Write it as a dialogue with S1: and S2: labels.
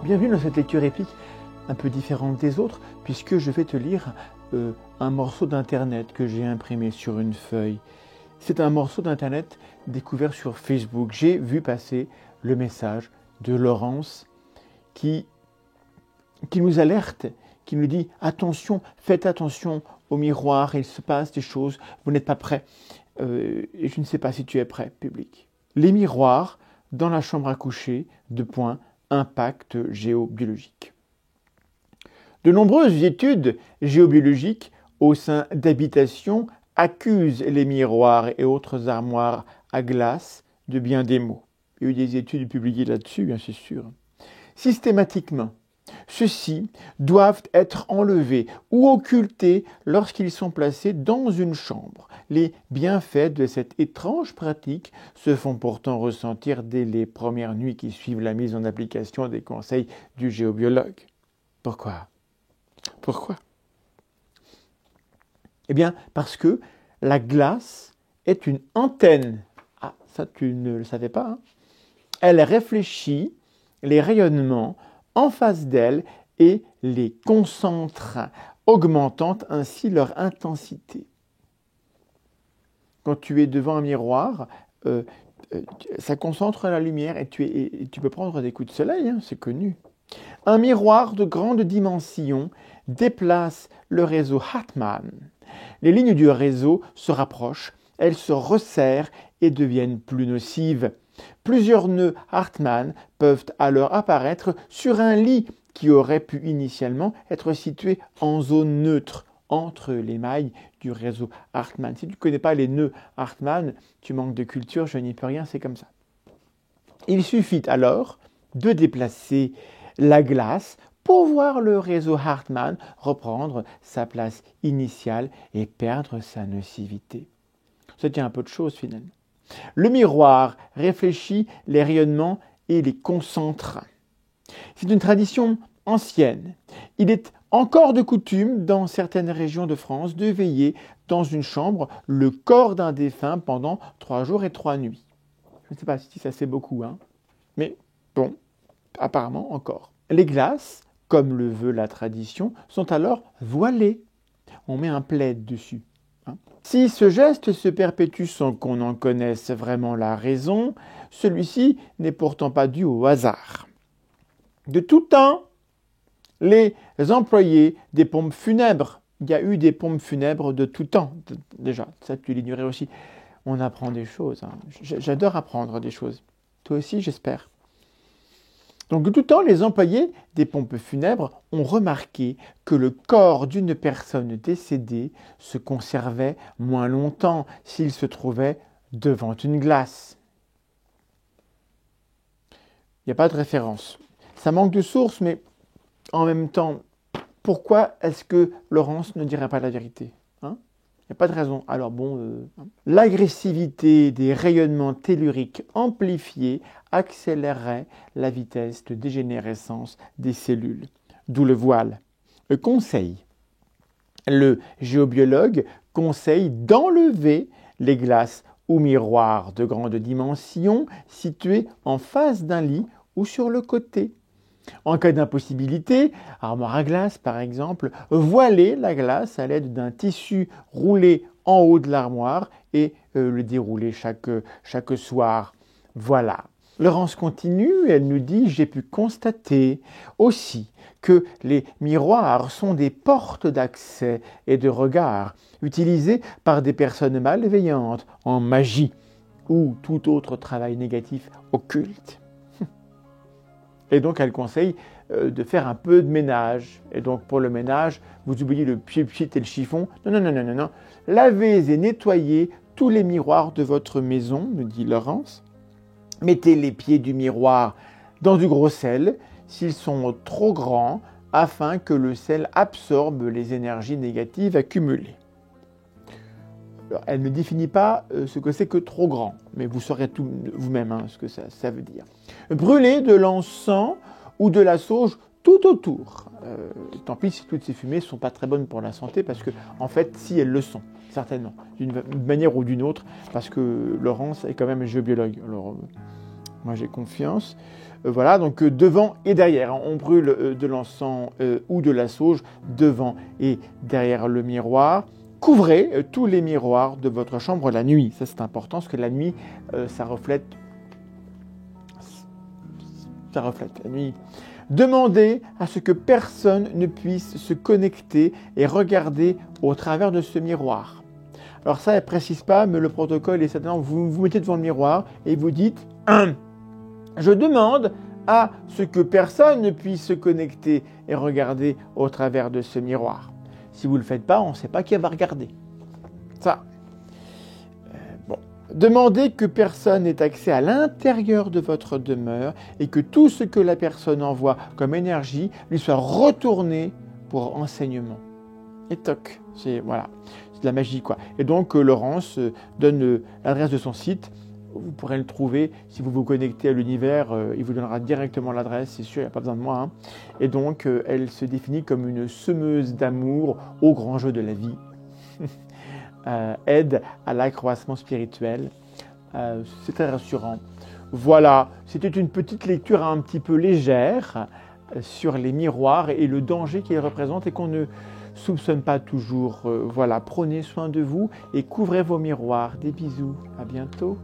S1: Bienvenue dans cette lecture épique un peu différente des autres, puisque je vais te lire un morceau d'internet que j'ai imprimé sur une feuille. C'est un morceau d'internet découvert sur Facebook. J'ai vu passer le message de Laurence qui nous alerte, qui nous dit « Attention, faites attention au miroir, il se passe des choses, vous n'êtes pas prêts. Et je ne sais pas si tu es prêt, public. » Les miroirs dans la chambre à coucher, impact géobiologique. De nombreuses études géobiologiques au sein d'habitations accusent les miroirs et autres armoires à glace de bien des maux. Il y a eu des études publiées là-dessus, bien c'est sûr. Systématiquement, ceux-ci doivent être enlevés ou occultés lorsqu'ils sont placés dans une chambre. Les bienfaits de cette étrange pratique se font pourtant ressentir dès les premières nuits qui suivent la mise en application des conseils du géobiologue. Pourquoi ? Eh bien, parce que la glace est une antenne. Ah, ça tu ne le savais pas, hein ? Elle réfléchit les rayonnements en face d'elle et les concentre, augmentant ainsi leur intensité. Quand tu es devant un miroir, ça concentre la lumière et tu peux prendre des coups de soleil, hein, c'est connu. Un miroir de grande dimension déplace le réseau Hartmann. Les lignes du réseau se rapprochent, elles se resserrent et deviennent plus nocives. Plusieurs nœuds Hartmann peuvent alors apparaître sur un lit qui aurait pu initialement être situé en zone neutre entre les mailles du réseau Hartmann. Si tu ne connais pas les nœuds Hartmann, tu manques de culture, je n'y peux rien, c'est comme ça. Il suffit alors de déplacer la glace pour voir le réseau Hartmann reprendre sa place initiale et perdre sa nocivité. Ça tient un peu de choses finalement. Le miroir réfléchit les rayonnements et les concentre. C'est une tradition ancienne. Il est encore de coutume dans certaines régions de France de veiller dans une chambre le corps d'un défunt pendant 3 jours et 3 nuits. Je ne sais pas si ça c'est beaucoup, hein, mais bon, apparemment encore. Les glaces, comme le veut la tradition, sont alors voilées. On met un plaid dessus. Si ce geste se perpétue sans qu'on en connaisse vraiment la raison, celui-ci n'est pourtant pas dû au hasard. De tout temps, les employés des pompes funèbres, il y a eu des pompes funèbres de tout temps, déjà, ça tu l'ignorais aussi. On apprend des choses, hein. J'adore apprendre des choses. Toi aussi, j'espère. Donc de tout temps, les employés des pompes funèbres ont remarqué que le corps d'une personne décédée se conservait moins longtemps s'il se trouvait devant une glace. Il n'y a pas de référence. Ça manque de source, mais en même temps, pourquoi est-ce que Laurence ne dirait pas la vérité, hein ? Il n'y a pas de raison. Alors bon, l'agressivité des rayonnements telluriques amplifiés accélérerait la vitesse de dégénérescence des cellules, d'où le voile. Le conseil. Le géobiologue conseille d'enlever les glaces ou miroirs de grande dimension situés en face d'un lit ou sur le côté. En cas d'impossibilité, armoire à glace par exemple, voiler la glace à l'aide d'un tissu roulé en haut de l'armoire et le dérouler chaque soir. Voilà. Laurence continue, elle nous dit « J'ai pu constater aussi que les miroirs sont des portes d'accès et de regard utilisées par des personnes malveillantes en magie ou tout autre travail négatif occulte. » Et donc, elle conseille de faire un peu de ménage. Et donc, pour le ménage, vous oubliez le pchit et le chiffon. Non. Lavez et nettoyez tous les miroirs de votre maison, nous dit Laurence. Mettez les pieds du miroir dans du gros sel s'ils sont trop grands afin que le sel absorbe les énergies négatives accumulées. Alors, elle ne définit pas ce que c'est que trop grand, mais vous saurez tout vous-même ce que ça veut dire. Brûler de l'encens ou de la sauge tout autour. Tant pis si toutes ces fumées ne sont pas très bonnes pour la santé, parce que, en fait, si elles le sont, certainement, d'une manière ou d'une autre, parce que Laurence est quand même géobiologue. Alors, moi j'ai confiance. Voilà, donc devant et derrière. Hein. On brûle de l'encens ou de la sauge devant et derrière le miroir. Couvrez tous les miroirs de votre chambre la nuit. Ça, c'est important parce que la nuit, ça reflète la nuit. Demandez à ce que personne ne puisse se connecter et regarder au travers de ce miroir. Alors ça, elle ne précise pas, mais le protocole est certain. Vous vous mettez devant le miroir et vous dites « Je demande à ce que personne ne puisse se connecter et regarder au travers de ce miroir. » Si vous ne le faites pas, on ne sait pas qui va regarder. Ça. Bon. Demandez que personne n'ait accès à l'intérieur de votre demeure et que tout ce que la personne envoie comme énergie lui soit retourné pour enseignement. Et toc, c'est voilà, c'est de la magie quoi. Et donc Laurence donne l'adresse de son site. Vous pourrez le trouver si vous vous connectez à l'univers. Il vous donnera directement l'adresse, c'est sûr, il n'y a pas besoin de moi. Hein. Et donc elle se définit comme une semeuse d'amour au grand jeu de la vie. Aide à l'accroissement spirituel. C'est très rassurant. Voilà, c'était une petite lecture un petit peu légère sur les miroirs et le danger qu'ils représentent et qu'on ne soupçonne pas toujours. Voilà, prenez soin de vous et couvrez vos miroirs. Des bisous, à bientôt.